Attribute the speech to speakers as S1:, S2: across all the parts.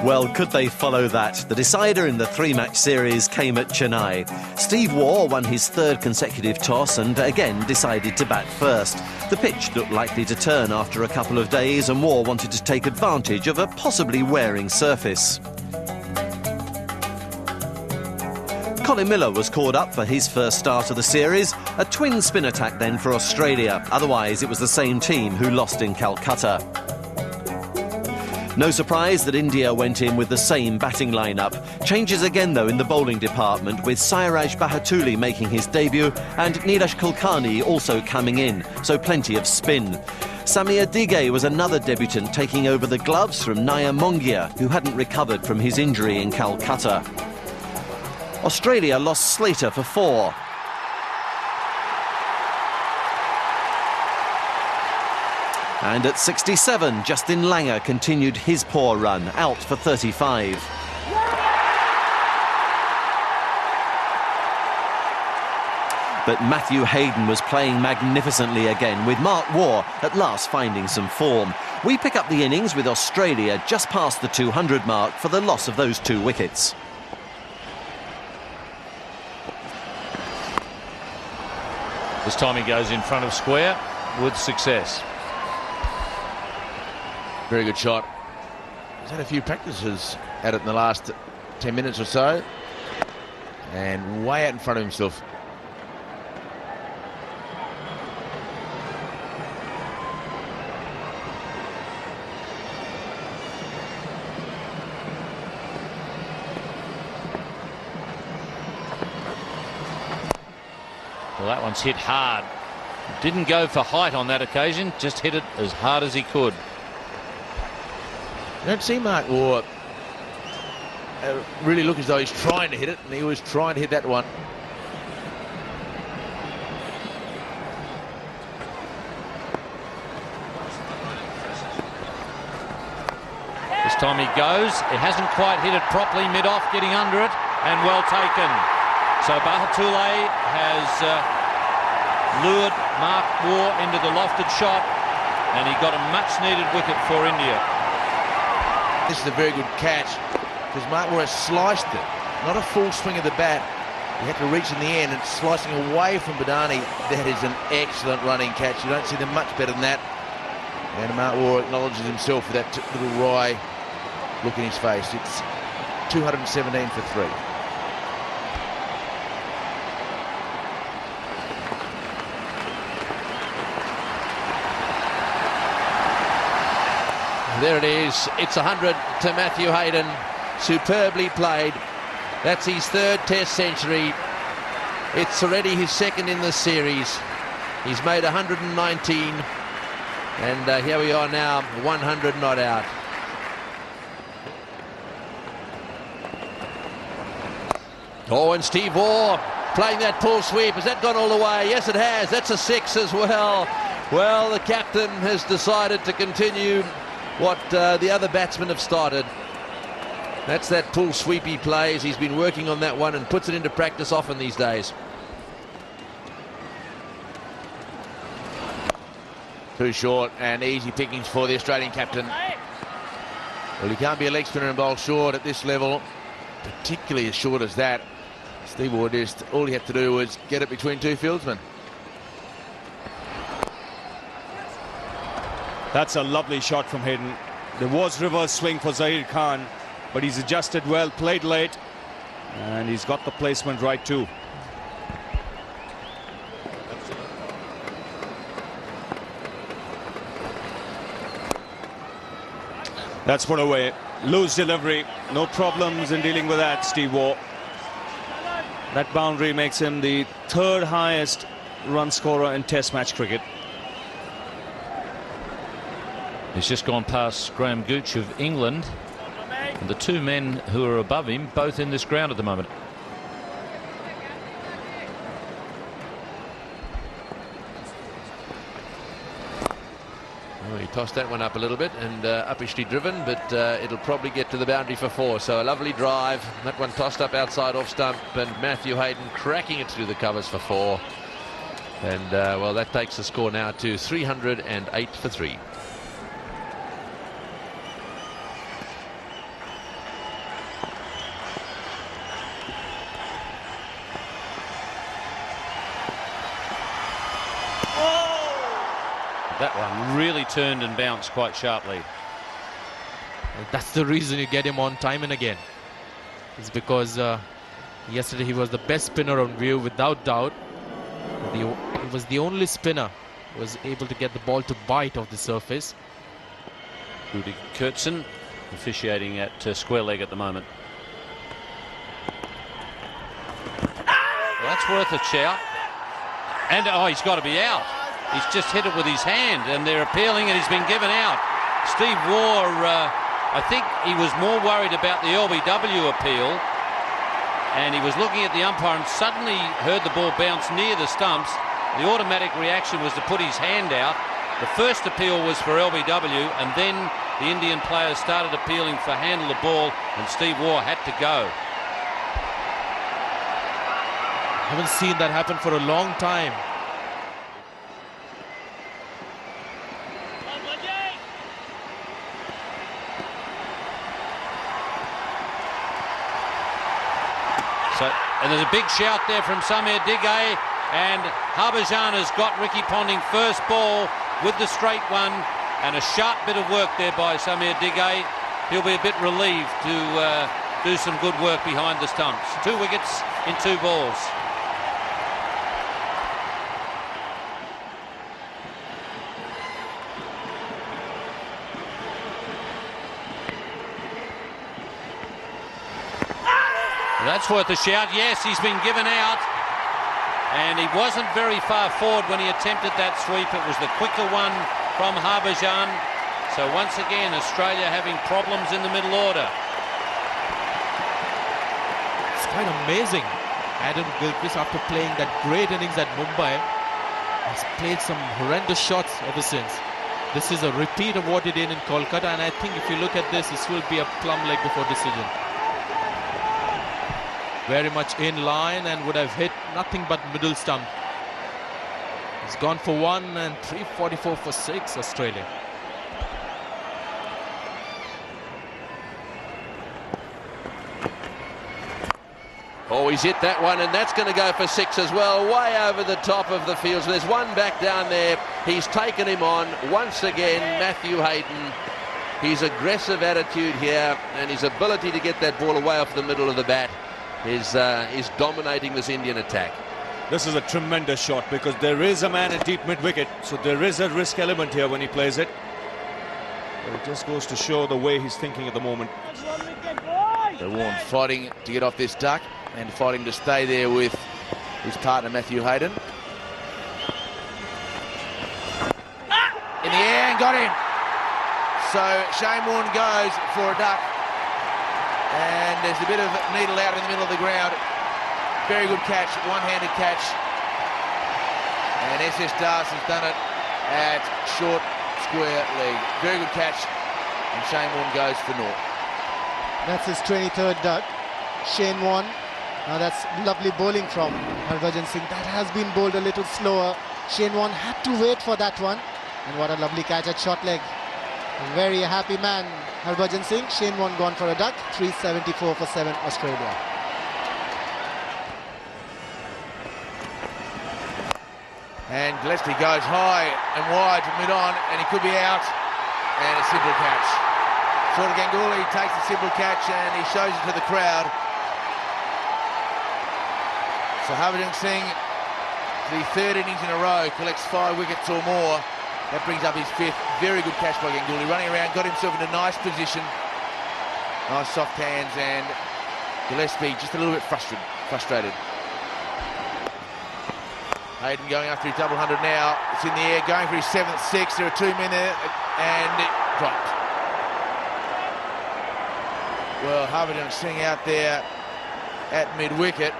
S1: Well, could they follow that? The decider in the three-match series came at Chennai. Steve Waugh won his third consecutive toss and again decided to bat first. The pitch looked likely to turn after a couple of days and Waugh wanted to take advantage of a possibly wearing surface. Colin Miller was called up for his first start of the series. A twin spin attack then for Australia. Otherwise, it was the same team who lost in Calcutta. No surprise that India went in with the same batting lineup. Changes again, though, in the bowling department, with Sairaj Bahatuli making his debut and Neeraj Kulkarni also coming in, so plenty of spin. Samir Dige was another debutant taking over the gloves from Naya Mongia, who hadn't recovered from his injury in Calcutta. Australia lost Slater for 4. And at 67, Justin Langer continued his poor run, out for 35. But Matthew Hayden was playing magnificently again, with Mark Waugh at last finding some form. We pick up the innings with Australia just past the 200 mark for the loss of those 2 wickets.
S2: This time he goes in front of square with success.
S3: Very good shot. He's had a few practices at it in the last 10 minutes or so. And way out in front of himself.
S2: Well, that one's hit hard. Didn't go for height on that occasion, just hit it as hard as he could.
S3: You don't see Mark Waugh really look as though he's trying to hit it, and he was trying to hit that one.
S2: This time he goes. It hasn't quite hit it properly, mid-off, getting under it, and well taken. So Bahatule has lured Mark Waugh into the lofted shot, and he got a much-needed wicket for India.
S3: This is a very good catch, because Mark Waugh has sliced it. Not a full swing of the bat. He had to reach in the end, and slicing away from Badani. That is an excellent running catch. You don't see them much better than that. And Mark Waugh acknowledges himself with that little wry look in his face. It's 217 for 3.
S4: There it is. It's 100 to Matthew Hayden. Superbly played. That's his 3rd Test century. It's already his 2nd in the series. He's made 119. And here we are now, 100 not out. Oh, and Steve Waugh playing that pull sweep. Has that gone all the way? Yes, it has. That's a 6 as well. Well, the captain has decided to continue what the other batsmen have started. That's that pull sweep he plays. He's been working on that one and puts it into practice often these days.
S3: Too short and easy pickings for the Australian captain. Well, he can't be a leg spinner and bowl short at this level, particularly as short as that. Steve Waugh just, all he had to do was get it between 2 fieldsmen.
S5: That's a lovely shot from Hayden. There was reverse swing for Zahir Khan, but he's adjusted well, played late, and he's got the placement right too. That's put away. Loose delivery. No problems in dealing with that, Steve Waugh. That boundary makes him the 3rd highest run scorer in Test match cricket.
S2: He's just gone past Graham Gooch of England, and the 2 men who are above him both in this ground at the moment.
S4: Well, he tossed that one up a little bit and uppishly driven, but it'll probably get to the boundary for 4. So a lovely drive. That one tossed up outside off stump, and Matthew Hayden cracking it through the covers for 4. And well, that takes the score now to 308 for 3.
S2: That one really turned and bounced quite sharply.
S6: That's the reason you get him on time and again. It's because yesterday he was the best spinner on view, without doubt. He was the only spinner who was able to get the ball to bite off the surface.
S2: Rudy Kurtzen officiating at square leg at the moment. Well, that's worth a shout. And oh, he's got to be out. He's just hit it with his hand, and they're appealing, and he's been given out. Steve Waugh, I think he was more worried about the LBW appeal, and he was looking at the umpire and suddenly heard the ball bounce near the stumps. The automatic reaction was to put his hand out. The first appeal was for LBW, and then the Indian players started appealing for handle the ball, and Steve Waugh had to go.
S6: Haven't seen that happen for a long time.
S2: And there's a big shout there from Samir Digay, and Harbhajan has got Ricky Ponting first ball with the straight one, and a sharp bit of work there by Samir Digay. He'll be a bit relieved to do some good work behind the stumps. 2 wickets in 2 balls. That's worth a shout. Yes, he's been given out, and he wasn't very far forward when he attempted that sweep. It was the quicker one from Harbhajan. So once again, Australia having problems in the middle order.
S6: It's quite amazing. Adam Gilchrist, after playing that great innings at Mumbai, has played some horrendous shots ever since. This is a repeat of what he did in Kolkata, and I think if you look at this will be a plum leg before decision. Very much in line and would have hit nothing but middle stump. He's gone for 1 and 344 for 6, Australia.
S4: Oh, he's hit that one, and that's going to go for 6 as well, way over the top of the field. So there's one back down there. He's taken him on once again, Matthew Hayden. His aggressive attitude here and his ability to get that ball away off the middle of the bat is dominating this Indian attack.
S5: This is a tremendous shot because there is a man at deep mid-wicket, so there is a risk element here when he plays it. But it just goes to show the way he's thinking at the moment.
S3: So Warren fighting to get off this duck and fighting to stay there with his partner Matthew Hayden. In the air and got him. So Shane Warne goes for a duck. And there's a bit of needle out in the middle of the ground. Very good catch, one-handed catch. And SS Das has done it at short square leg. Very good catch. And Shane Warne goes for naught.
S7: That's his 23rd duck. Shane Warne. Now that's lovely bowling from Harbhajan Singh. That has been bowled a little slower. Shane Warne had to wait for that one. And what a lovely catch at short leg. A very happy man, Harbhajan Singh. Shane Warne gone for a duck. 374 for 7, Australia.
S3: And Gillespie goes high and wide to mid-on, and he could be out. And a simple catch. Sort of Ganguly takes the simple catch and he shows it to the crowd. So Harbhajan Singh, the 3rd innings in a row, collects 5 wickets or more. That brings up his 5th. Very good catch by Ganguly. Running around, got himself in a nice position. Nice soft hands, and Gillespie just a little bit frustrated. Hayden going after his double 100 now. It's in the air, going for his 7th 6. There are 2 men there, and it dropped. Well, Harbhajan Singh out there at mid-wicket,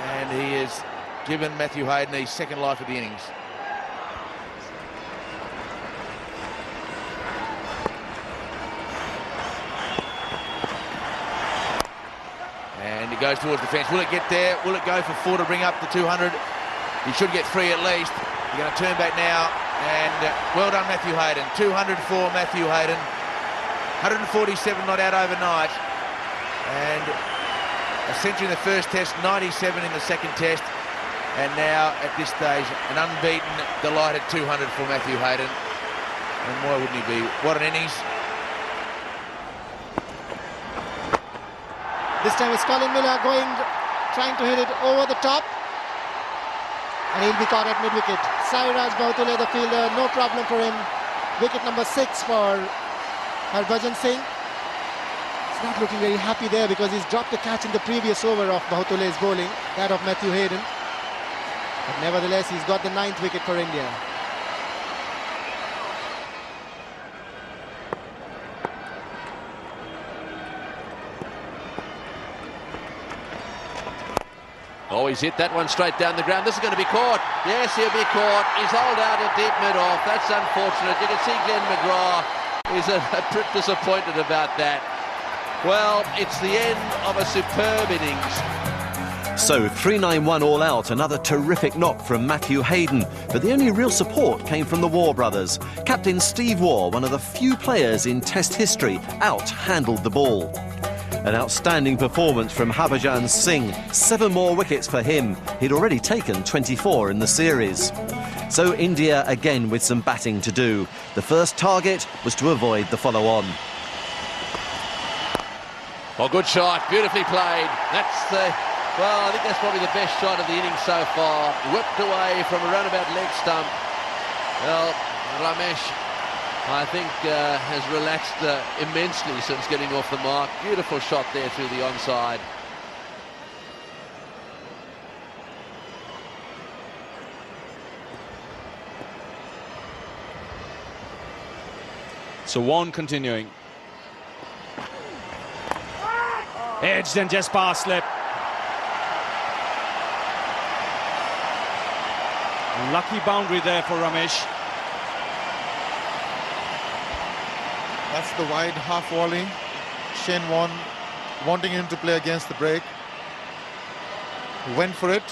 S3: and he has given Matthew Hayden his 2nd life of the innings. And he goes towards the fence. Will it get there? Will it go for 4 to bring up the 200? He should get 3 at least. He's going to turn back now, and well done, Matthew Hayden. 200 for Matthew Hayden. 147 not out overnight, and a century in the first test, 97 in the second test. And now, at this stage, an unbeaten, delighted 200 for Matthew Hayden. And why wouldn't he be? What an innings.
S7: This time it's Colin Miller trying to hit it over the top. And he'll be caught at mid-wicket. Sairaj Bahutule, the fielder, no problem for him. Wicket number 6 for Harbhajan Singh. He's not looking very happy there because he's dropped the catch in the previous over of Bahutule's bowling, that of Matthew Hayden. But nevertheless, he's got the 9th wicket for India.
S4: Oh, he's hit that one straight down the ground. This is going to be caught. Yes, he'll be caught. He's holed out a deep mid-off. That's unfortunate. You can see Glenn McGrath is a bit disappointed about that. Well, it's the end of a superb innings.
S1: So 391 all out, another terrific knock from Matthew Hayden. But the only real support came from the Waugh brothers. Captain Steve Waugh, one of the few players in Test history, out-handled the ball. An outstanding performance from Harbhajan Singh. 7 more wickets for him. He'd already taken 24 in the series. So India again with some batting to do. The first target was to avoid the follow-on.
S4: Oh, good shot. Beautifully played. Well, I think that's probably the best shot of the innings so far. Whipped away from a roundabout leg stump. Well, Ramesh, I think, has relaxed immensely since getting off the mark. Beautiful shot there through the onside.
S5: So Warren continuing. Edged and just past slip. Lucky boundary there for Ramesh.
S8: That's the wide half volley. Shane Warne wanting him to play against the break. Went for it.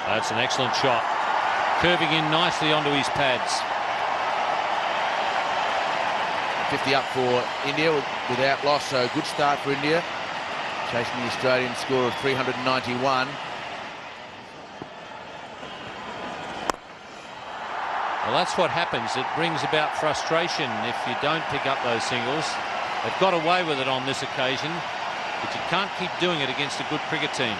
S2: That's an excellent shot. Curving in nicely onto his pads.
S3: 50 up for India without loss, so good start for India. Chasing the Australian score of 391.
S2: Well, that's what happens. It brings about frustration if you don't pick up those singles. They've got away with it on this occasion, but you can't keep doing it against a good cricket team.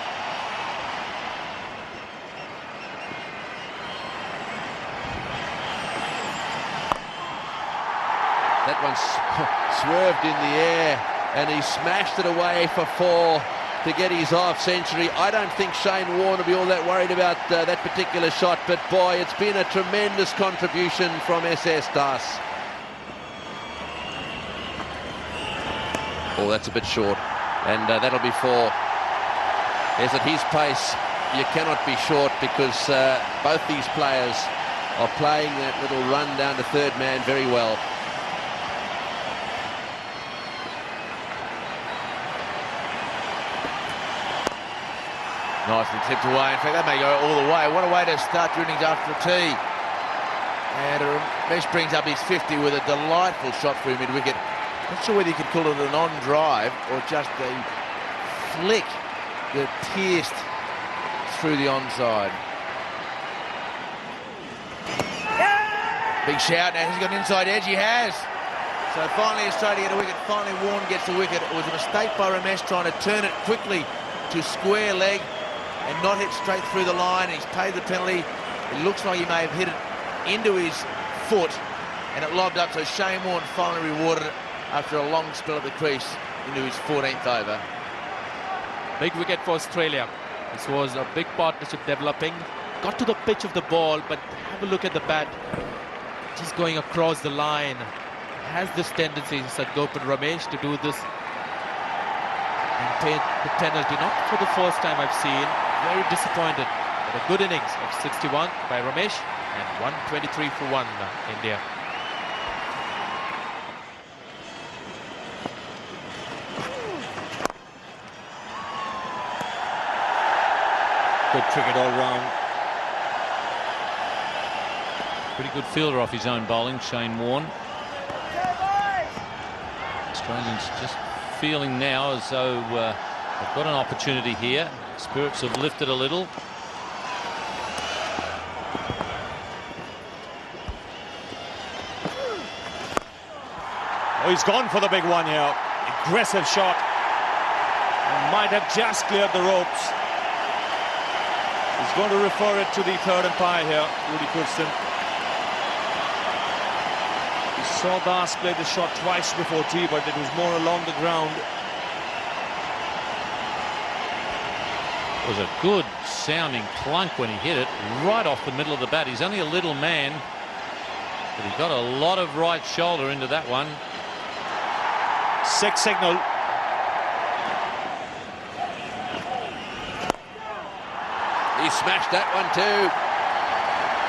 S4: That one swerved in the air and he smashed it away for 4 to get his half century. I don't think Shane Warne will be all that worried about that particular shot, but boy, it's been a tremendous contribution from SS Das. Oh, that's a bit short, and that'll be 4. Yes, at his pace, you cannot be short because both these players are playing that little run down to third man very well.
S3: Nicely tipped away. In fact, that may go all the way. What a way to start your innings after a tee. And Ramesh brings up his 50 with a delightful shot through mid-wicket. Not sure whether you could call it an on-drive or just a flick that pierced through the onside. Big shout. Now he's got an inside edge. He has. So finally Australia get a wicket. Finally Warne gets a wicket. It was a mistake by Ramesh trying to turn it quickly to square leg and not hit straight through the line. He's paid the penalty. It looks like he may have hit it into his foot and it lobbed up, so Shane Warne finally rewarded it after a long spell at the crease into his 14th over.
S6: Big wicket for Australia. This was a big partnership developing. Got to the pitch of the ball, but have a look at the bat. Just going across the line. Has this tendency, said Gopal Ramesh, to do this and pay the penalty. Not for the first time I've seen. Very disappointed. But a good innings of 61 by Ramesh and 123 for 1 India.
S5: Good cricket all round.
S2: Pretty good fielder off his own bowling, Shane Warne. Australians just feeling now as though they've got an opportunity here. Spirits have lifted a little.
S5: Oh, he's gone for the big one here. Aggressive shot. And might have just cleared the ropes. He's going to refer it to the third umpire here, Rudy Kirsten. We saw Das play the shot twice before tee, but it was more along the ground.
S2: It was a good sounding clunk when he hit it right off the middle of the bat. He's only a little man, but he got a lot of right shoulder into that one.
S5: Sixth signal.
S4: He smashed that one too.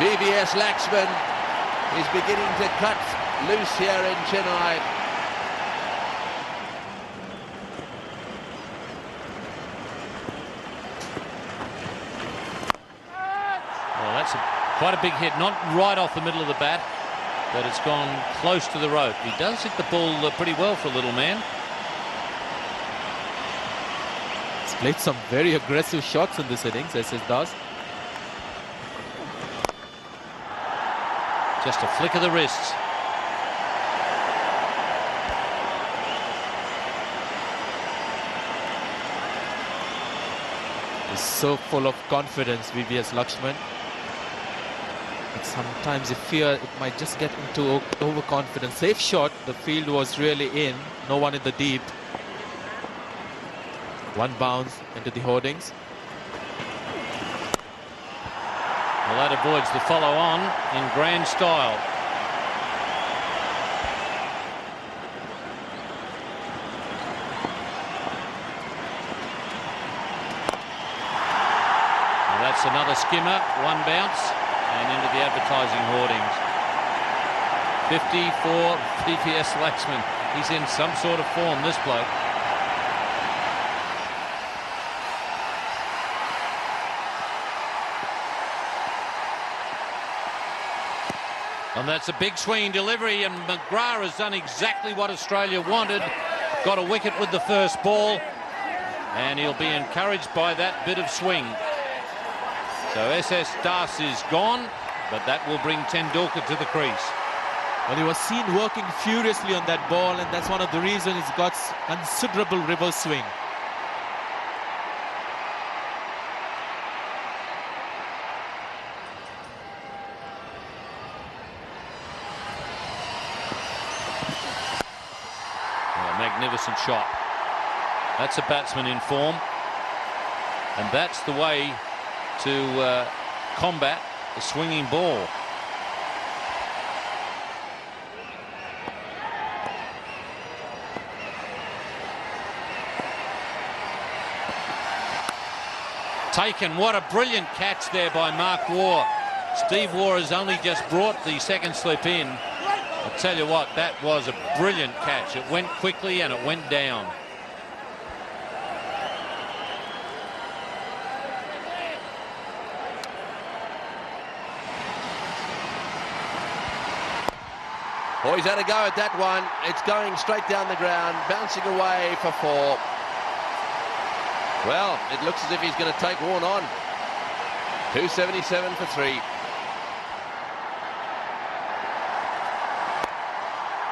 S4: VVS Laxman is beginning to cut loose here in Chennai.
S2: Well, that's quite a big hit. Not right off the middle of the bat, but it's gone close to the rope. He does hit the ball pretty well for a little man.
S6: He's played some very aggressive shots in this innings, Aussies does.
S2: Just a flick of the wrists.
S6: He's so full of confidence, VVS Lakshman. But sometimes you fear it might just get into overconfidence. Safe shot. The field was really in. No one in the deep. One bounce into the hoardings.
S2: Well, that avoids the follow-on in grand style. Well, that's another skimmer. One bounce and into the advertising hoardings. 50 for VVS Laxman. He's in some sort of form, this bloke. And that's a big swinging delivery, and McGrath has done exactly what Australia wanted. Got a wicket with the first ball, and he'll be encouraged by that bit of swing. So SS Das is gone, but that will bring Tendulkar to the crease.
S6: Well, he was seen working furiously on that ball, and that's one of the reasons he's got considerable reverse swing.
S2: Magnificent shot. That's a batsman in form, and that's the way to combat a swinging ball. Taken. What a brilliant catch there by Mark Waugh. Steve Waugh has only just brought the second slip in. I'll tell you what, that was a brilliant catch. It went quickly and it went down.
S4: Oh, he's had a go at that one. It's going straight down the ground, bouncing away for 4. Well, it looks as if he's going to take Warne on. 277 for 3.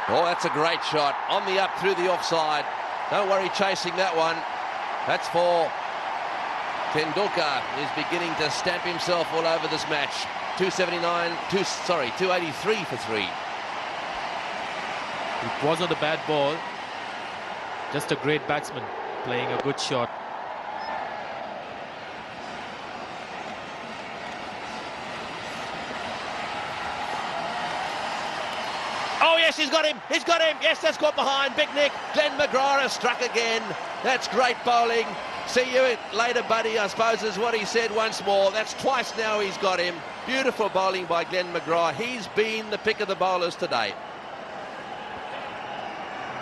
S4: Oh, that's a great shot. On the up through the offside. Don't worry chasing that one. That's 4. Tendulkar is beginning to stamp himself all over this match. 283 for 3.
S6: It wasn't a bad ball. Just a great batsman playing a good shot.
S4: Oh, yes, he's got him. He's got him. Yes, that's got behind. Big Nick. Glenn McGrath has struck again. That's great bowling. See you later, buddy, I suppose is what he said once more. That's twice now he's got him. Beautiful bowling by Glenn McGrath. He's been the pick of the bowlers today.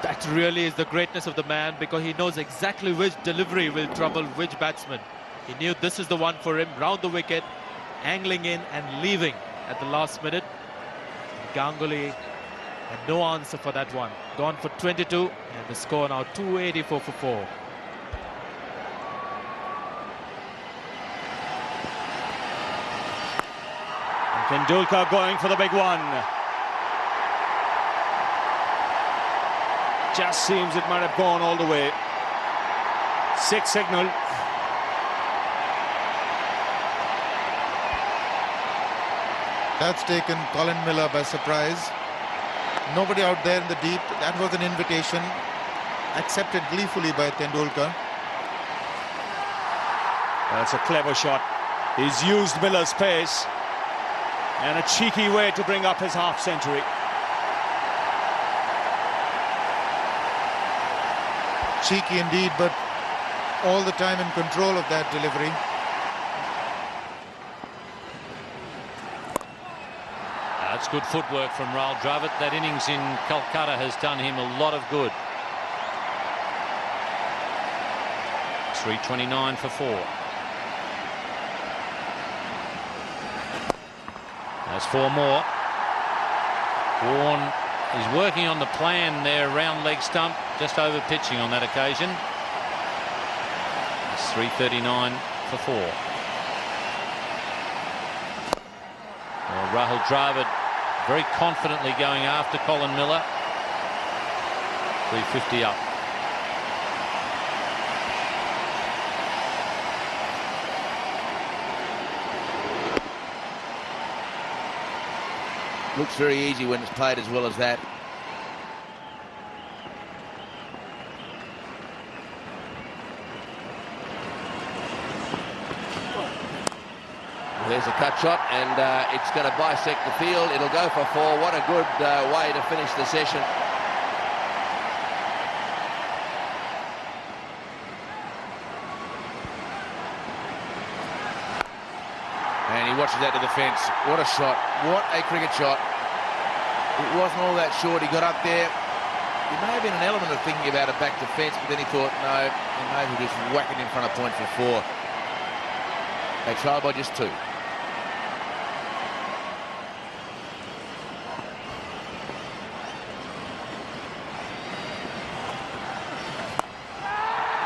S6: That really is the greatness of the man, because he knows exactly which delivery will trouble which batsman. He knew this is the one for him. Round the wicket, angling in and leaving at the last minute. Ganguly And no answer for that one. Gone for 22, and the score now 284 for 4.
S5: Tendulkar going for the big one. Just seems it might have gone all the way. 6 signal.
S8: That's taken Colin Miller by surprise. Nobody out there in the deep. That was an invitation accepted gleefully by Tendulkar.
S5: That's a clever shot. He's used Miller's pace and a cheeky way to bring up his half century.
S8: Cheeky indeed, but all the time in control of that delivery.
S2: That's good footwork from Rahul Dravid. That innings in Kolkata has done him a lot of good. 329 for 4. That's 4 more. Warren is working on the plan there, round leg stump, just over pitching on that occasion. It's 339 for 4. Well, Rahul Dravid very confidently going after Colin Miller. 350 up.
S3: Looks very easy when it's played as well as that.
S4: There's a cut shot, and it's going to bisect the field. It'll go for 4. What a good way to finish the session.
S3: And he watches that to the fence. What a shot. What a cricket shot. It wasn't all that short. He got up there. There may have been an element of thinking about a back to fence, but then he thought, no, he may as well just whack it in front of point for 4. They trail by just 2.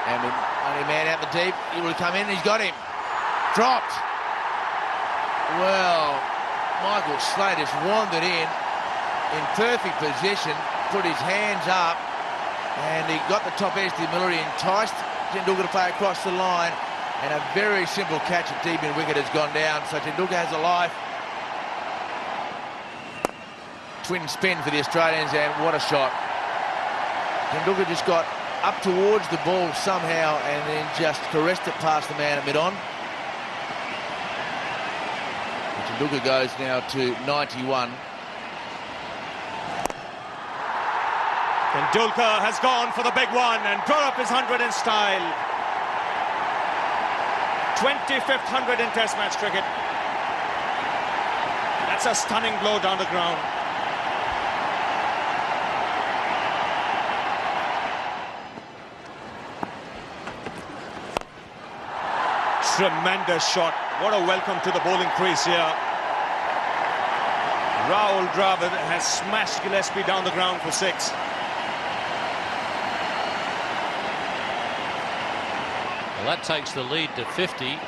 S3: And with only a man out the deep, he will come in and he's got him. Dropped. Well, Michael Slater just wandered in perfect position, put his hands up, and he got the top edge to Miller. He enticed Tendulkar to play across the line, and a very simple catch at deep in wicket has gone down. So Tendulkar has a life. Twin spin for the Australians, and what a shot. Tendulkar just got up towards the ball somehow and then just caressed it past the man at mid-on. Tendulkar goes now to 91.
S5: Tendulkar has gone for the big one and brought up his 100 in style. 25th 100 in Test match cricket. That's a stunning blow down the ground. Tremendous shot. What a welcome to the bowling crease here. Rahul Dravid has smashed Gillespie down the ground for 6.
S2: Well, that takes the lead to 50.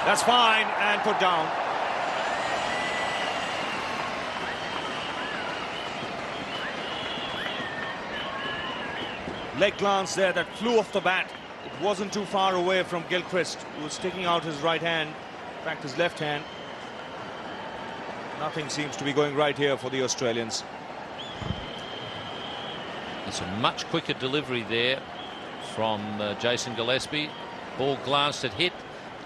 S5: That's fine and put down. Leg glance there that flew off the bat. It wasn't too far away from Gilchrist, who was sticking out his right hand, in fact his left hand. Nothing seems to be going right here for the Australians.
S2: It's a much quicker delivery there from Jason Gillespie. Ball glanced at hit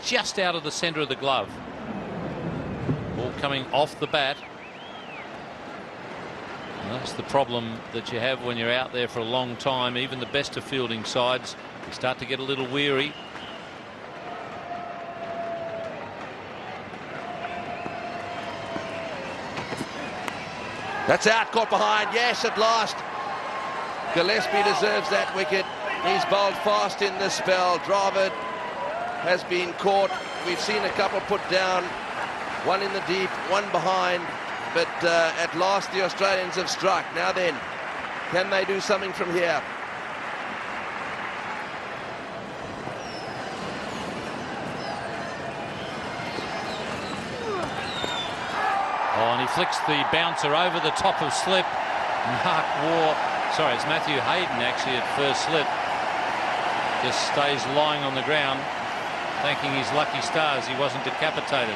S2: just out of the centre of the glove. Ball coming off the bat. And that's the problem that you have when you're out there for a long time. Even the best of fielding sides, you start to get a little weary.
S4: That's out, caught behind. Yes, at last. Gillespie deserves that wicket. He's bowled fast in the spell. Dravid has been caught. We've seen a couple put down, one in the deep, one behind, but at last the Australians have struck. Now then, can they do something from here?
S2: Oh, and he flicks the bouncer over the top of slip. It's Matthew Hayden actually at first slip. Just stays lying on the ground, thanking his lucky stars he wasn't decapitated.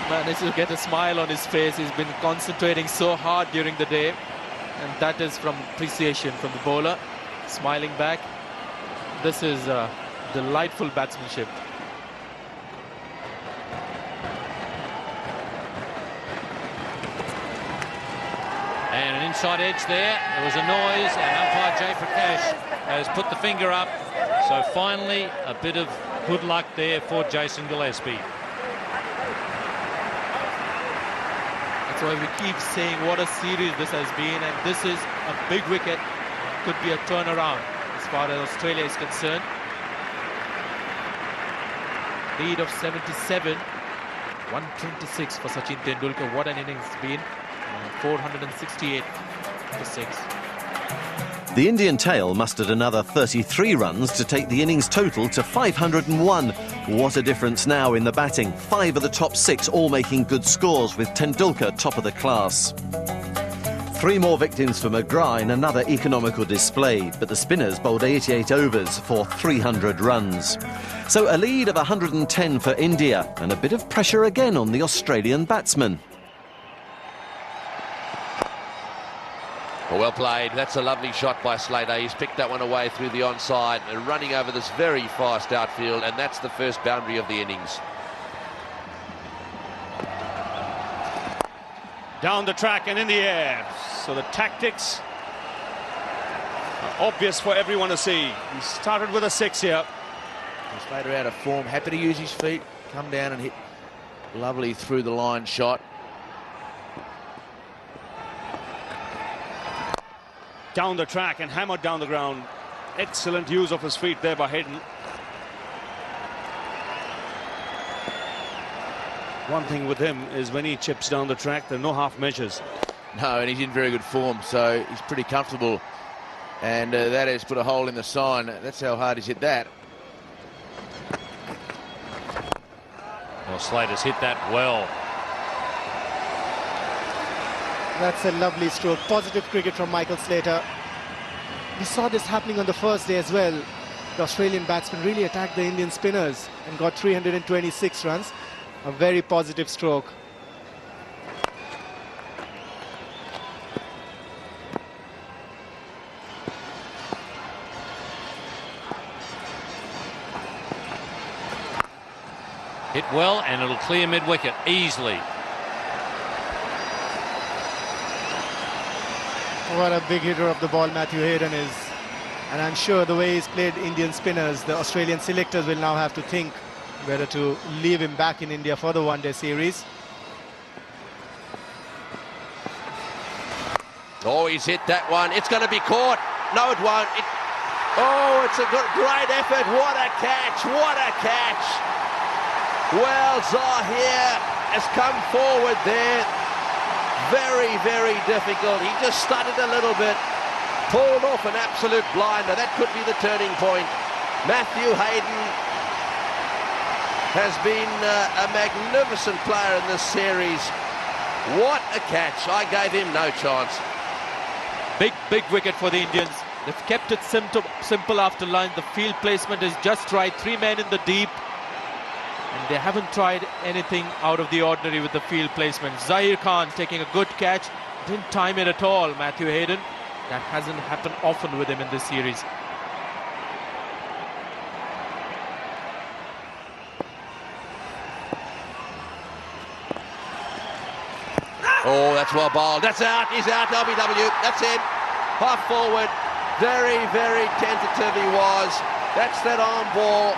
S6: Managed to get a smile on his face. He's been concentrating so hard during the day, and that is from appreciation from the bowler, smiling back. This is delightful batsmanship.
S2: And an inside edge there. There was a noise, and umpire Jay Prakash has put the finger up. So finally, a bit of good luck there for Jason Gillespie.
S6: That's why we keep saying what a series this has been, and this is a big wicket. Could be a turnaround as far as Australia is concerned. Lead of 77, 126 for Sachin Tendulkar. What an innings it's been. 468 for 6.
S1: The Indian tail mustered another 33 runs to take the innings total to 501. What a difference now in the batting. 5 of the top 6 all making good scores, with Tendulkar top of the class. 3 more victims for McGrath in another economical display, but the spinners bowled 88 overs for 300 runs. So a lead of 110 for India, and a bit of pressure again on the Australian batsmen.
S4: Well played. That's a lovely shot by Slater. He's picked that one away through the onside and running over this very fast outfield, and that's the first boundary of the innings.
S5: Down the track and in the air. So the tactics are obvious for everyone to see. He started with a 6 here.
S3: Slater out of form, happy to use his feet, come down and hit lovely through the line shot.
S5: Down the track and hammered down the ground. Excellent use of his feet there by Hayden. One thing with him is when he chips down the track, there are no half measures.
S3: No, and he's in very good form, so he's pretty comfortable. And that has put a hole in the sign. That's how hard he's hit that.
S2: Well, Slater's hit that well.
S7: That's a lovely stroke. Positive cricket from Michael Slater. We saw this happening on the first day as well. The Australian batsman really attacked the Indian spinners and got 326 runs. A very positive stroke.
S2: Hit well, and it'll clear mid-wicket easily.
S7: What a big hitter of the ball Matthew Hayden is. And I'm sure the way he's played Indian spinners, the Australian selectors will now have to think whether to leave him back in India for the one-day series.
S4: Oh, he's hit that one. It's going to be caught. No, it won't. Oh, it's a great effort. What a catch. What a catch. Well, Zahir has come forward there. Very, very difficult. He just stuttered a little bit. Pulled off an absolute blinder. That could be the turning point. Matthew Hayden has been a magnificent player in this series. What a catch. I gave him no chance.
S6: Big wicket for the Indians. They've kept it simple after line. The field placement is just right. 3 men in the deep. And they haven't tried anything out of the ordinary with the field placement. Zahir Khan taking a good catch. Didn't time it at all, Matthew Hayden. That hasn't happened often with him in this series.
S4: Oh, that's well bowled. That's out. He's out. LBW. That's him. Half forward. Very, very tentative he was. That's that arm ball.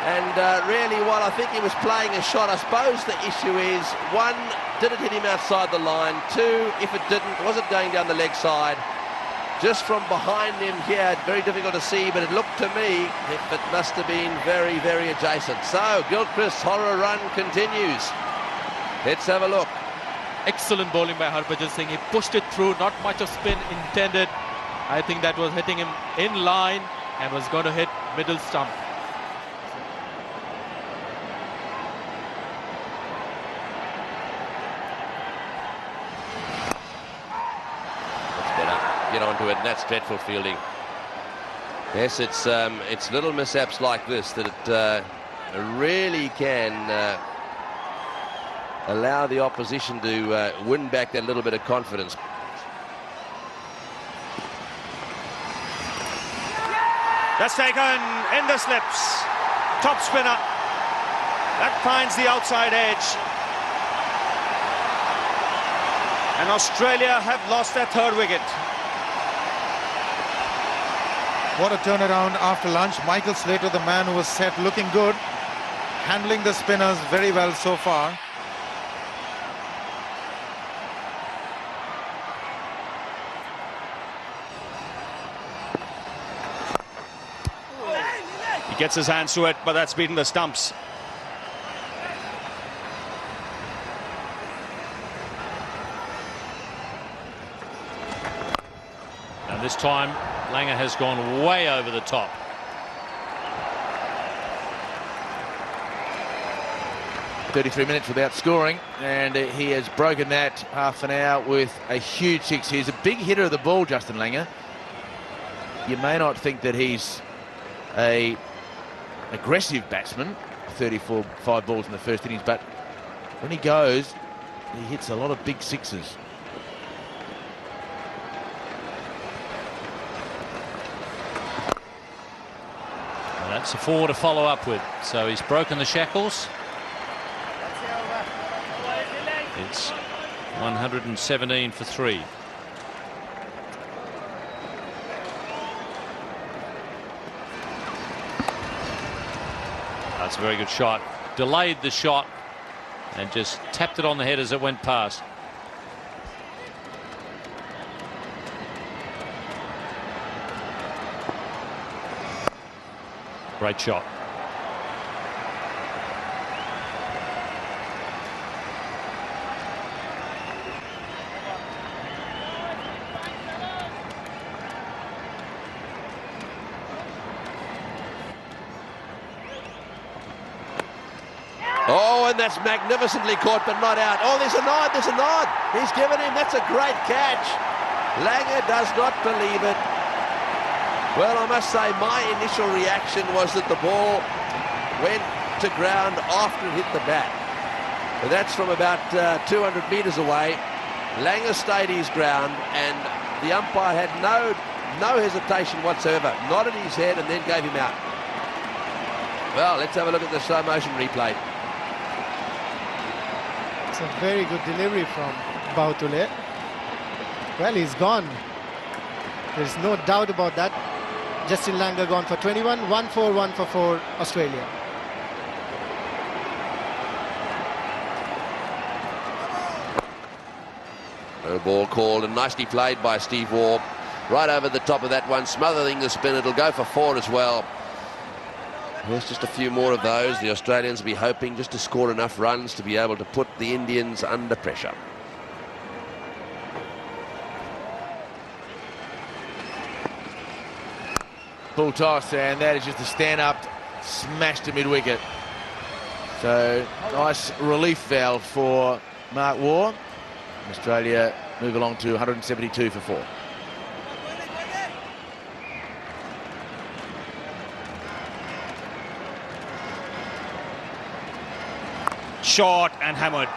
S4: And really, while I think he was playing a shot, I suppose the issue is, 1, did it hit him outside the line? 2, if it didn't, was it going down the leg side? just from behind him here, very difficult to see, but it looked to me it must have been very, very adjacent. So Gilchrist's horror run continues. Let's have a look.
S6: Excellent bowling by Harbhajan Singh. He pushed it through, not much of spin intended. I think that was hitting him in line and was going to hit middle stump.
S4: Get onto it, and that's dreadful fielding. Yes, it's little mishaps like this that it really can allow the opposition to win back that little bit of confidence.
S5: That's taken in the slips. Top spinner. That finds the outside edge. And Australia have lost their third wicket.
S8: What a turnaround after lunch. Michael Slater, the man who was set, looking good, handling the spinners very well so far.
S5: He gets his hands to it, but that's beaten the stumps.
S2: And this time Langer has gone way over the top.
S3: "33 minutes without scoring, and he has broken that half an hour with a huge six. He's a big hitter of the ball, Justin Langer. You may not think that he's a aggressive batsman, 5 balls in the first innings, but when he goes, he hits a lot of big sixes.
S2: That's a 4 to follow up with. So he's broken the shackles. It's 117 for 3. That's a very good shot. Delayed the shot and just tapped it on the head as it went past. Great shot.
S4: Oh, and that's magnificently caught, but not out. Oh, there's a nod, there's a nod. He's given him, that's a great catch. Langer does not believe it. Well, I must say my initial reaction was that the ball went to ground after it hit the bat. But that's from about 200 metres away. Langer stayed his ground, and the umpire had no hesitation whatsoever. Nodded his head and then gave him out. Well, let's have a look at the slow motion replay.
S7: It's a very good delivery from Bahutule. Well, he's gone. There's no doubt about that. Justin Langer gone for 21, 1 for 1 for 4, Australia.
S4: No ball called, and nicely played by Steve Waugh. Right over the top of that one, smothering the spin. It'll go for 4 as well. There's just a few more of those. The Australians will be hoping just to score enough runs to be able to put the Indians under pressure.
S3: Full toss, and that is just a stand-up, smash to mid-wicket. So, nice relief valve for Mark Waugh. Australia move along to 172 for 4.
S5: Short and hammered.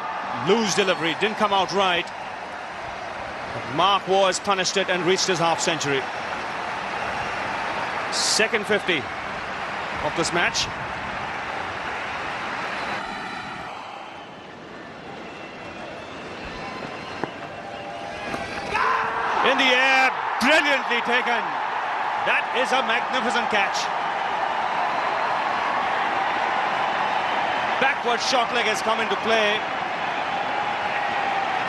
S5: Loose delivery, didn't come out right. But Mark Waugh has punished it and reached his half century. Second 50 of this match. In the air, brilliantly taken. That is a magnificent catch. Backward short leg has come into play.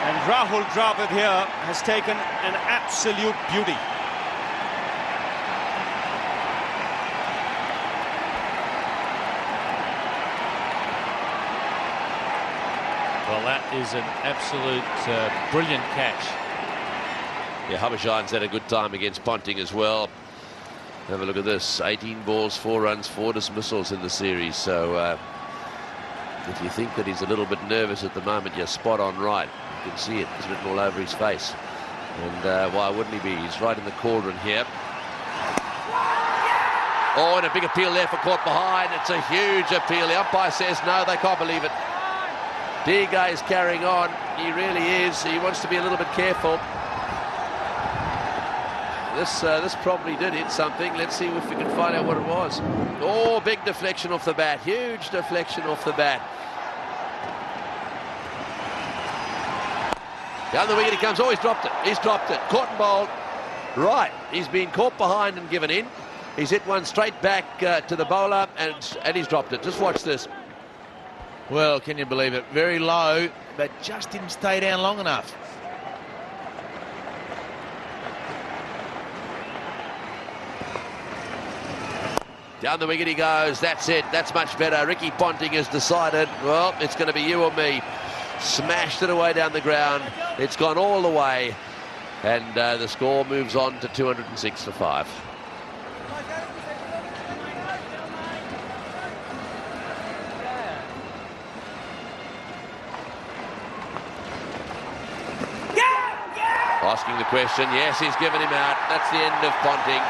S5: And Rahul Dravid here has taken an absolute beauty.
S2: is an absolute brilliant catch.
S4: Yeah, Habershine's had a good time against Ponting as well. Have a look at this. 18 balls, 4 runs, 4 dismissals in the series. So if you think that he's a little bit nervous at the moment, you're spot on right. You can see it. It's written all over his face. And why wouldn't he be? He's right in the cauldron here. Oh, and a big appeal there for caught behind. It's a huge appeal. The umpire says no, they can't believe it. Diga is carrying on. He really is. He wants to be a little bit careful. This probably did hit something. Let's see if we can find out what it was. Oh, big deflection off the bat. Huge deflection off the bat. Down the wicket he comes. Oh, he's dropped it. He's dropped it. Caught and bowled. Right. He's been caught behind and given in. He's hit one straight back to the bowler and he's dropped it. Just watch this.
S3: Well, can you believe it? Very low, but just didn't stay down long enough.
S4: Down the wicket he goes. That's it. That's much better. Ricky Ponting has decided, well, it's going to be you or me. Smashed it away down the ground. It's gone all the way. And the score moves on to 206 for 5. Asking the question. Yes, he's given him out. That's the end of Ponting.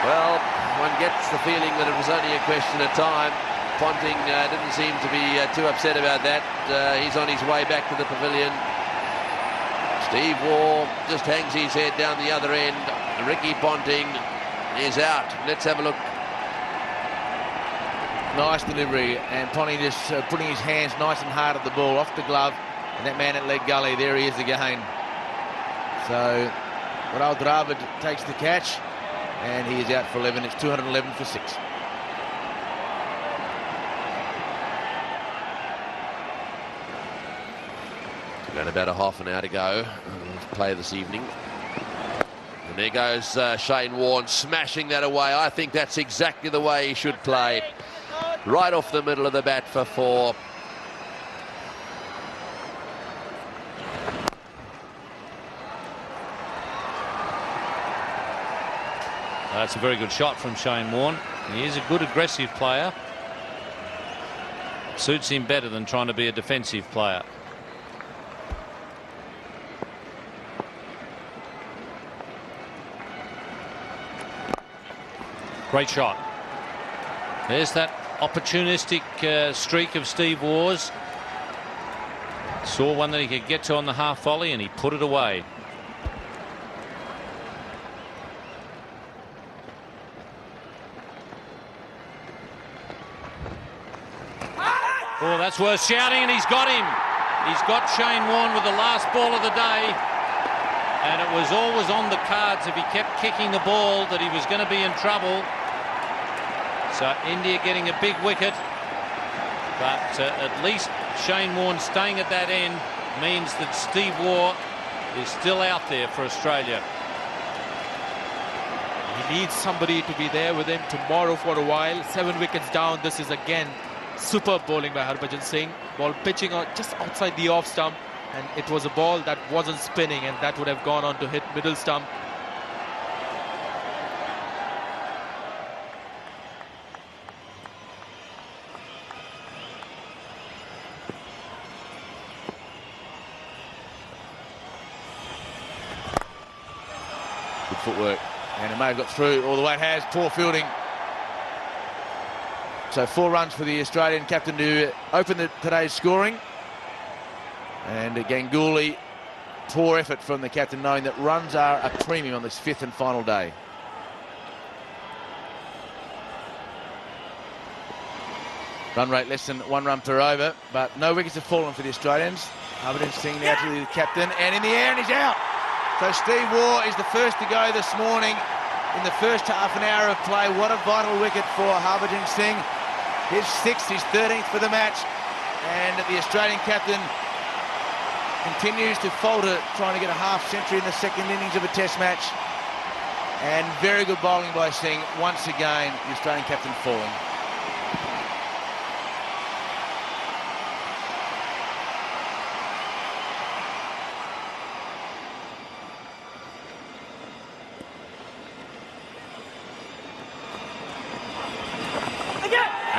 S4: Well, one gets the feeling that it was only a question of time. Ponting didn't seem to be too upset about that. He's on his way back to the pavilion. Steve Waugh just hangs his head down the other end. Ricky Ponting is out. Let's have a look.
S3: Nice delivery, and Ponting just putting his hands nice and hard at the ball, off the glove, and that man at leg gully, there he is again. So, Ral Dravid takes the catch. And he is out for 11. It's 211 for 6.
S4: Got about a half an hour to go. Play this evening. And there goes Shane Warne smashing that away. I think that's exactly the way he should play. Right off the middle of the bat for 4.
S2: That's a very good shot from Shane Warne. He is a good aggressive player. Suits him better than trying to be a defensive player. Great shot. There's that opportunistic streak of Steve Waugh's. Saw one that he could get to on the half volley and he put it away. Oh, that's worth shouting, and he's got him. He's got Shane Warne with the last ball of the day. And it was always on the cards if he kept kicking the ball that he was going to be in trouble. So India getting a big wicket. But at least Shane Warne staying at that end means that Steve Waugh is still out there for Australia.
S6: He needs somebody to be there with him tomorrow for a while. 7 wickets down. This is again superb bowling by Harbhajan Singh. Ball pitching out just outside the off stump, and it was a ball that wasn't spinning, and that would have gone on to hit middle stump.
S3: Good footwork, and it may have got through all the way. It has. Poor fielding. So 4 runs for the Australian captain to open today's scoring. And Ganguly, poor effort from the captain, knowing that runs are a premium on this 5th and final day. Run rate less than 1 run per over, but no wickets have fallen for the Australians. Harbhajan Singh now to the captain, and in the air, and he's out. So Steve Waugh is the first to go this morning in the first half an hour of play. What a vital wicket for Harbhajan Singh. His 6th, his 13th for the match, and the Australian captain continues to falter, trying to get a half century in the second innings of a test match. And very good bowling by Singh. Once again, the Australian captain falling.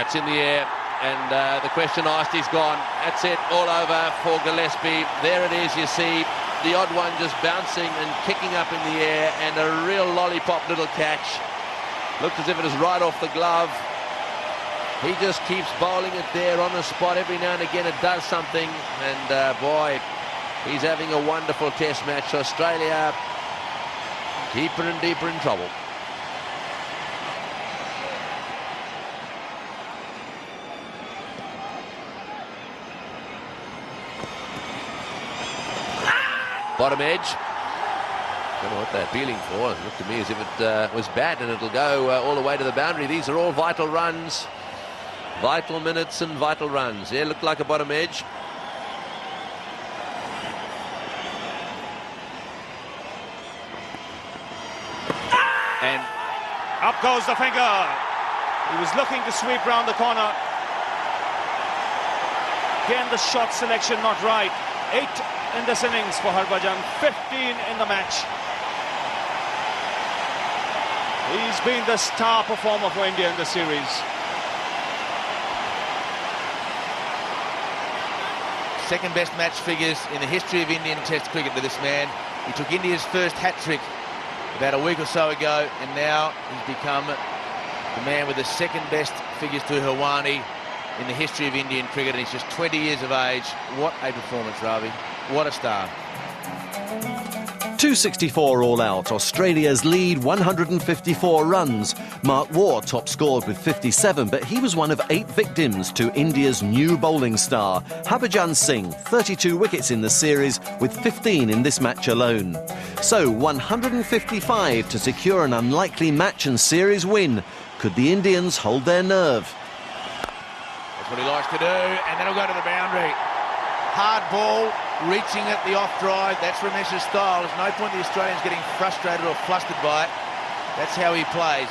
S4: That's in the air, and the question asked is gone. That's it, all over for Gillespie. There it is, you see the odd one just bouncing and kicking up in the air, and a real lollipop little catch. Looked as if it was right off the glove. He just keeps bowling it there on the spot. Every now and again it does something, and boy, he's having a wonderful test match. Australia deeper and deeper in trouble. Bottom edge. Don't know what they're appealing for. It looked to me as if it was bad, and it'll go all the way to the boundary. These are all vital runs, vital minutes and vital runs. Yeah, looked like a bottom edge.
S5: And up goes the finger. He was looking to sweep round the corner. Again, the shot selection not right. 8 in this innings for Harbhajan, 15 in the match. He's been the star performer for India in the series.
S3: Second best match figures in the history of Indian Test cricket to this man. He took India's first hat-trick about a week or so ago, and now he's become the man with the second best figures to Hawani in the history of Indian cricket, and he's just 20 years of age. What a performance, Ravi. What a star.
S1: 264 all out, Australia's lead 154 runs. Mark Waugh top scored with 57, but he was one of 8 victims to India's new bowling star, Harbhajan Singh, 32 wickets in the series with 15 in this match alone. So 155 to secure an unlikely match and series win. Could the Indians hold their nerve?
S3: That's what he likes to do, and then he'll go to the boundary. Hard ball, reaching at the off drive. That's Ramesh's style. There's no point the Australians getting frustrated or flustered by it. That's how he plays.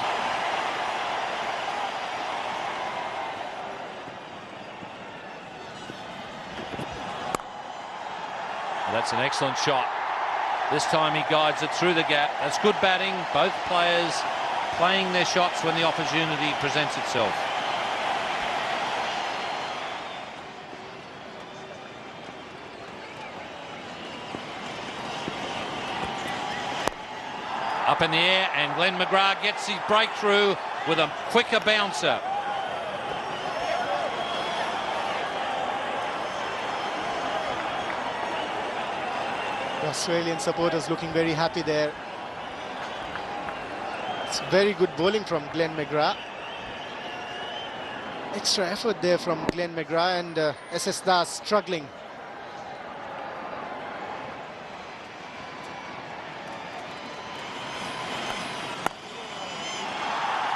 S2: That's an excellent shot. This time he guides it through the gap. That's good batting. Both players playing their shots when the opportunity presents itself. Up in the air, and Glenn McGrath gets his breakthrough with a quicker bouncer.
S7: The Australian supporters looking very happy there. It's very good bowling from Glenn McGrath. Extra effort there from Glenn McGrath, and SS Das struggling.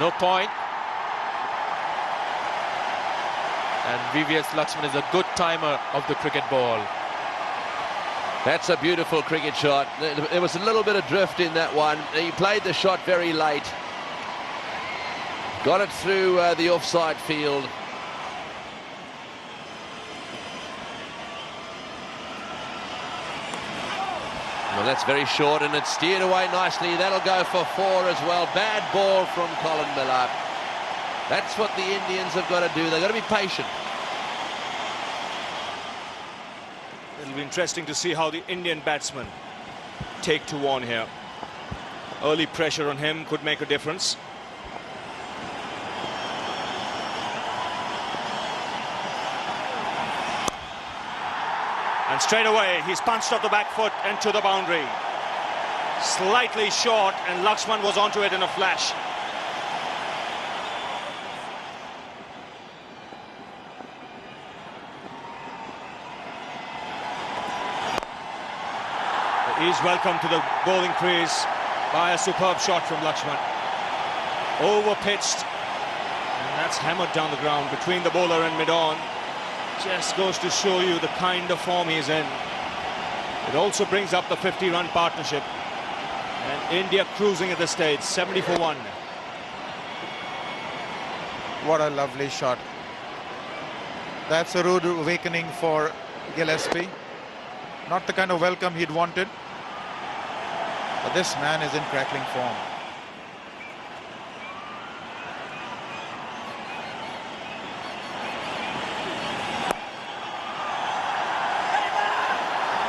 S6: No point. And VVS Lakshman is a good timer of the cricket ball.
S4: That's a beautiful cricket shot. There was a little bit of drift in that one. He played the shot very late. Got it through the offside field. Well, that's very short, and it's steered away nicely. That'll go for 4 as well. Bad ball from Colin Miller. That's what the Indians have got to do. They've got to be patient.
S5: It'll be interesting to see how the Indian batsmen take to one here. Early pressure on him could make a difference. And straight away, he's punched off the back foot and to the boundary. Slightly short, and Lakshman was onto it in a flash. He's welcome to the bowling crease by a superb shot from Lakshman. Over-pitched, and that's hammered down the ground between the bowler and mid-on. Just goes to show you the kind of form he's in. It also brings up the 50-run partnership. And India cruising at this stage, 70 for 1.
S8: What a lovely shot. That's a rude awakening for Gillespie. Not the kind of welcome he'd wanted. But this man is in crackling form.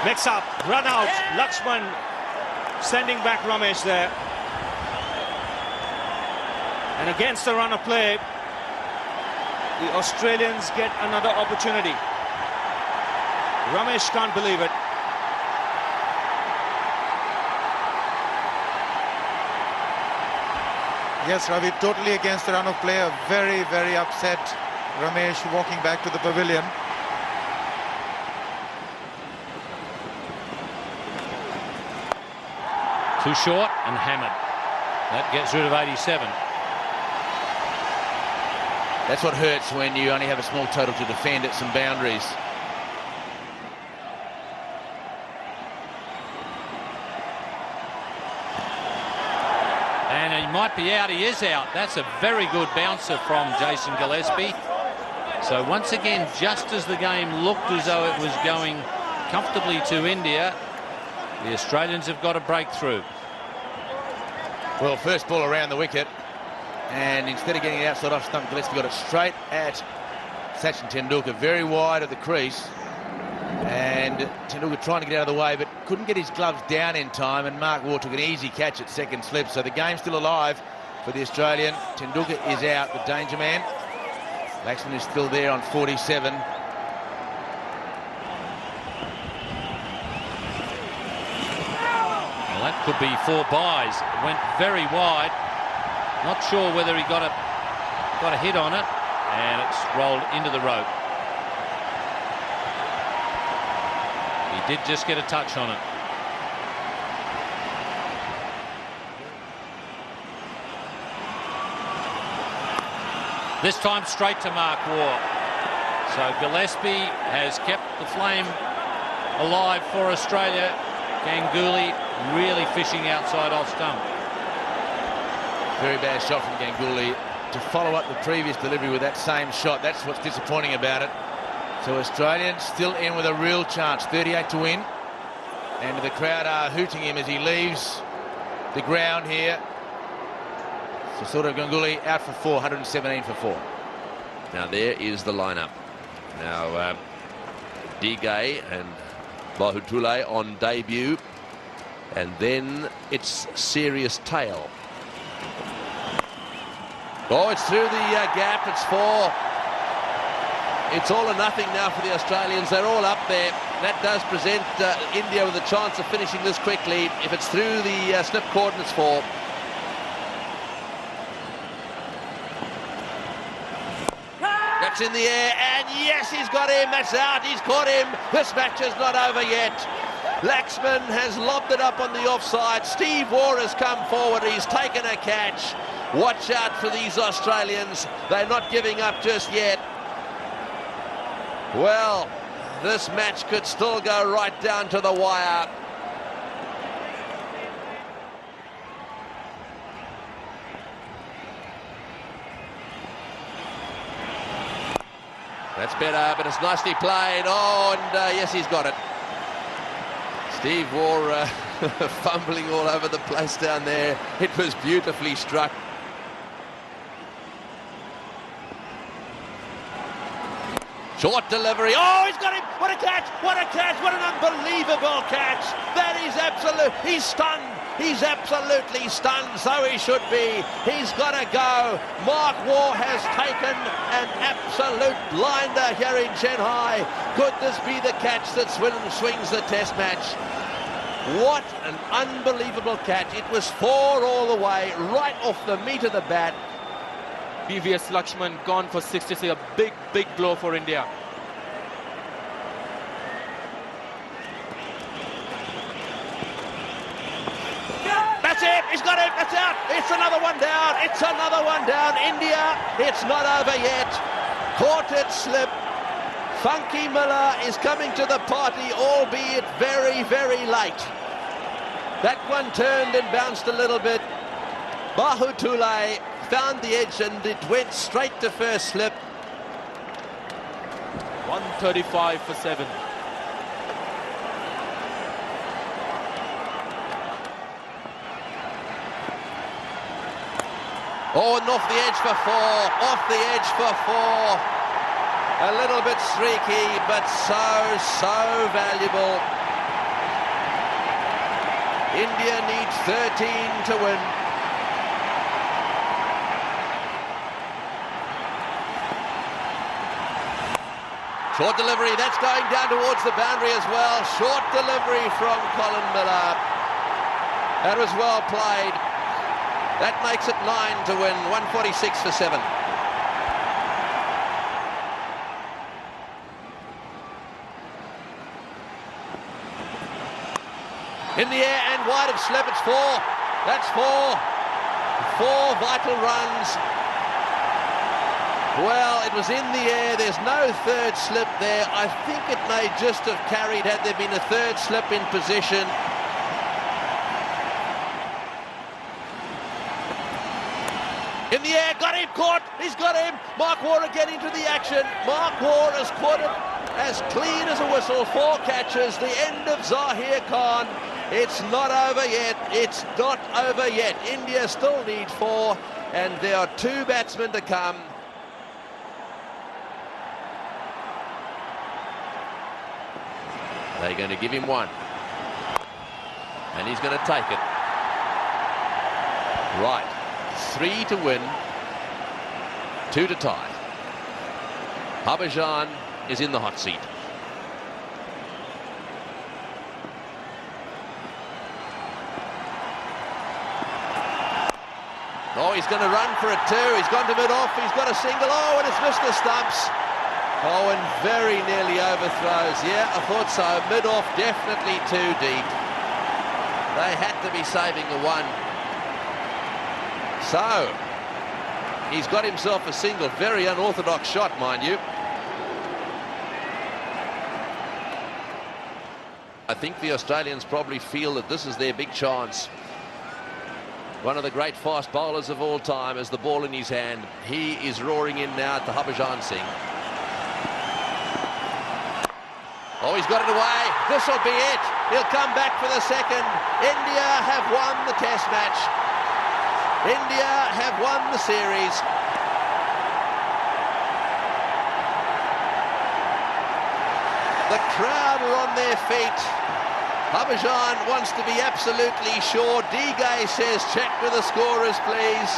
S5: Mix up, run out, Lakshman sending back Ramesh there. And against the run of play, the Australians get another opportunity. Ramesh can't believe it.
S8: Yes, Ravi, totally against the run of play. A very, very upset Ramesh walking back to the pavilion.
S2: Too short and hammered. That gets rid of 87.
S3: That's what hurts when you only have a small total to defend at some boundaries.
S2: And he might be out. He is out. That's a very good bouncer from Jason Gillespie. So once again, just as the game looked as though it was going comfortably to India, the Australians have got a breakthrough.
S3: Well, first ball around the wicket, and instead of getting it outside off stump, Gillespie got it straight at Sachin Tendulkar, very wide of the crease. And Tendulkar trying to get out of the way, but couldn't get his gloves down in time, and Mark Waugh took an easy catch at second slip. So the game's still alive for the Australian. Tendulkar is out, the danger man. Laxman is still there on 47.
S2: Well, that could be 4 byes. It went very wide. Not sure whether he got a hit on it, and it's rolled into the rope. He did just get a touch on it. This time straight to Mark Waugh. So Gillespie has kept the flame alive for Australia. Ganguly really fishing outside off stump.
S3: Very bad shot from Ganguly to follow up the previous delivery with that same shot. That's what's disappointing about it. So Australians still in with a real chance, 38 to win. And the crowd are hooting him as he leaves the ground here. So sort of Ganguly out for 4, 117 for 4.
S4: Now there is the lineup. Now Digay and Bahutule on debut, and then it's Serious Tail. Oh, it's through the gap. It's 4. It's all or nothing now for the Australians. They're all up there. That does present India with a chance of finishing this quickly. If it's through the slip cordon, it's 4. That's in the air, and yes, he's got him. That's out. He's caught him. This match is not over yet. Laxman has lobbed it up on the offside. Steve Waugh has come forward. He's taken a catch. Watch out for these Australians. They're not giving up just yet. Well, this match could still go right down to the wire. That's better, but it's nicely played. Oh, and yes, he's got it. Steve Waugh fumbling all over the place down there. It was beautifully struck. Short delivery. Oh, he's got him. What a catch. What a catch. What an unbelievable catch. That is absolute. He's stunned. He's absolutely stunned. So he should be. He's got to go. Mark Waugh has taken an absolute blinder here in Chennai. Could this be the catch that swings the test match? What an unbelievable catch. It was 4 all the way, right off the meat of the bat.
S6: BVS Lakshman gone for 66, a big blow for India.
S4: That's it, he's got it, that's out. It's another one down, it's another one down. India, it's not over yet. Caught it slip. Funky Miller is coming to the party, albeit very, very late. That one turned and bounced a little bit. Bahutule found the edge and it went straight to first slip.
S6: 135 for 7.
S4: Oh, and off the edge for 4. Off the edge for 4. A little bit streaky, but so valuable. India needs 13 to win. Short delivery, that's going down towards the boundary as well. Short delivery from Colin Miller. That was well played. That makes it 9 to win, 146 for 7. In the air and wide of slip, it's 4. That's 4. 4 vital runs. Well, it was in the air. There's no third slip there. I think it may just have carried had there been a third slip in position. In the air, got him, caught, he's got him. Mark Waugh getting into the action. Mark Waugh has caught it as clean as a whistle. 4 catches, the end of Zahir Khan. It's not over yet, it's not over yet. India still need 4, and there are 2 batsmen to come. They're going to give him 1. And he's going to take it. Right. 3 to win. 2 to tie. Harbhajan is in the hot seat. Oh, he's going to run for a 2. He's gone to mid-off. He's got a single. Oh, and it's missed the stumps. Oh, and very nearly overthrows. Yeah, I thought so. Mid-off, definitely too deep. They had to be saving the 1. So, he's got himself a single. Very unorthodox shot, mind you. I think the Australians probably feel that this is their big chance. One of the great fast bowlers of all time has the ball in his hand. He is roaring in now to Harbhajan Singh. Oh, he's got it away. This will be it. He'll come back for the second. India have won the test match. India have won the series. The crowd are on their feet. Harbhajan wants to be absolutely sure. Digay says, check with the scorers, please.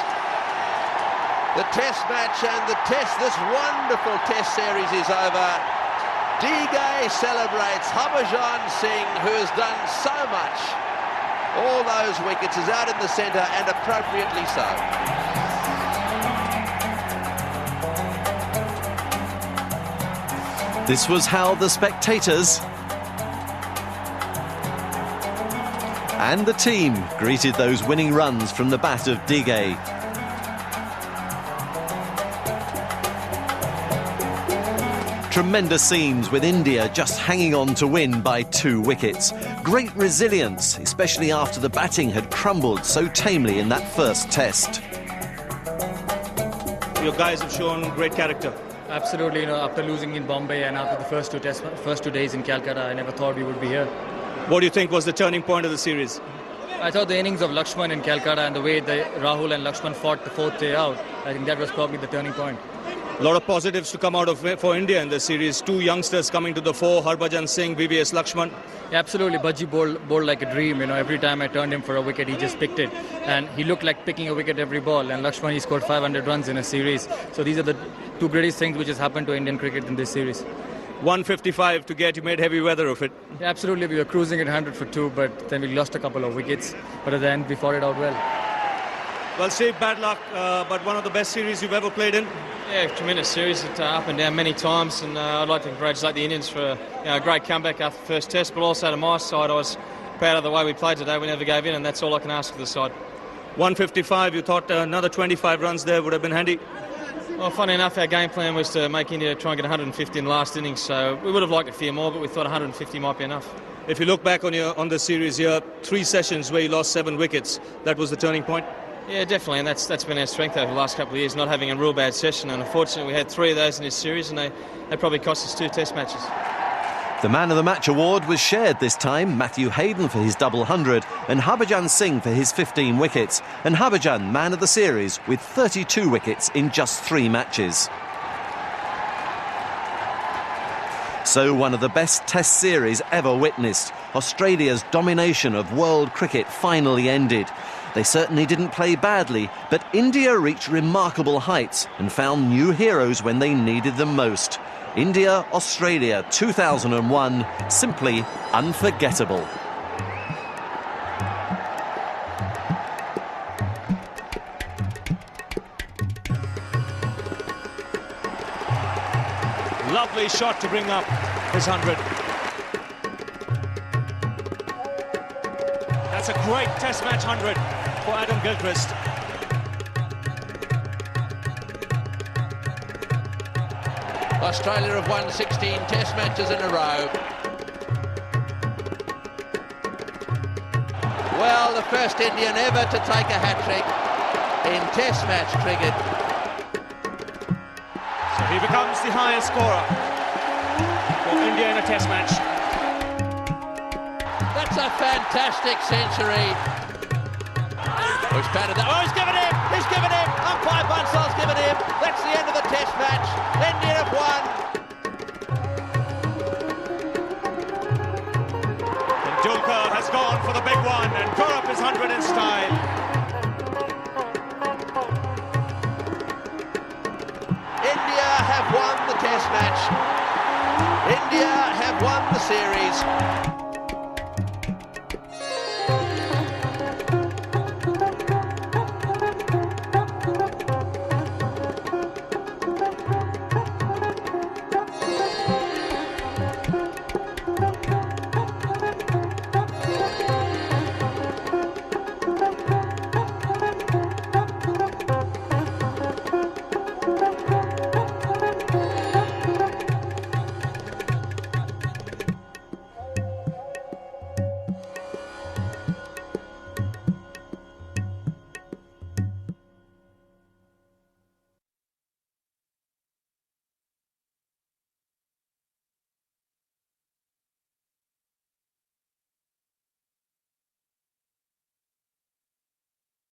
S4: The test match and this wonderful test series is over. Digay celebrates. Harbhajan Singh, who has done so much, all those wickets, is out in the centre, and appropriately so.
S1: This was how the spectators and the team greeted those winning runs from the bat of Digay. Tremendous scenes with India just hanging on to win by 2 wickets. Great resilience, especially after the batting had crumbled so tamely in that first test.
S5: Your guys have shown great character.
S9: Absolutely, after losing in Bombay and after the first 2 days in Calcutta, I never thought we would be here.
S5: What do you think was the turning point of the series?
S9: I thought the innings of Lakshman in Calcutta and the way Rahul and Lakshman fought the 4th day out, I think that was probably the turning point.
S5: A lot of positives to come out of for India in this series. 2 youngsters coming to the fore, Harbhajan Singh, VVS Lakshman.
S9: Yeah, absolutely, Bhaji bowled like a dream. Every time I turned him for a wicket, he just picked it. And he looked like picking a wicket every ball. And Lakshman, he scored 500 runs in a series. So these are the 2 greatest things which has happened to Indian cricket in this series.
S5: 155 to get, you made heavy weather of it.
S9: Yeah, absolutely, we were cruising at 100 for 2, but then we lost a couple of wickets. But at the end, we fought it out well.
S5: Well, Steve, bad luck, but one of the best series you've ever played in.
S10: Yeah, tremendous series. It's up and down many times, and I'd like to congratulate the Indians for a great comeback after the first test, but also to my side, I was proud of the way we played today. We never gave in, and that's all I can ask of the side.
S5: 155, you thought another 25 runs there would have been handy?
S10: Well, funny enough, our game plan was to make India try and get 150 in the last innings, so we would have liked a few more, but we thought 150 might be enough.
S5: If you look back on the series here, 3 sessions where you lost 7 wickets, that was the turning point?
S10: Yeah, definitely, and that's been our strength over the last couple of years, not having a real bad session, and unfortunately we had 3 of those in this series, and they probably cost us 2 test matches.
S1: The Man of the Match award was shared this time. Matthew Hayden for his double 100 and Harbhajan Singh for his 15 wickets. And Harbhajan, man of the series, with 32 wickets in just 3 matches. So one of the best test series ever witnessed. Australia's domination of world cricket finally ended. They certainly didn't play badly, but India reached remarkable heights and found new heroes when they needed them most. India, Australia 2001, simply unforgettable.
S5: Lovely shot to bring up his 100. That's a great Test match 100 for Adam Gilchrist.
S4: Australia have won 16 Test matches in a row. Well, the first Indian ever to take a hat-trick in Test match cricket.
S5: So he becomes the highest scorer for India in a Test match.
S4: That's a fantastic century. Oh, he's batted that. Oh, he's given him! He's given him! Umpire Bansal's given him! That's the end of the Test match. India have won.
S5: Tendulkar has gone for the big one and tore up his 100 in style.
S4: India have won the Test match. India have won the series.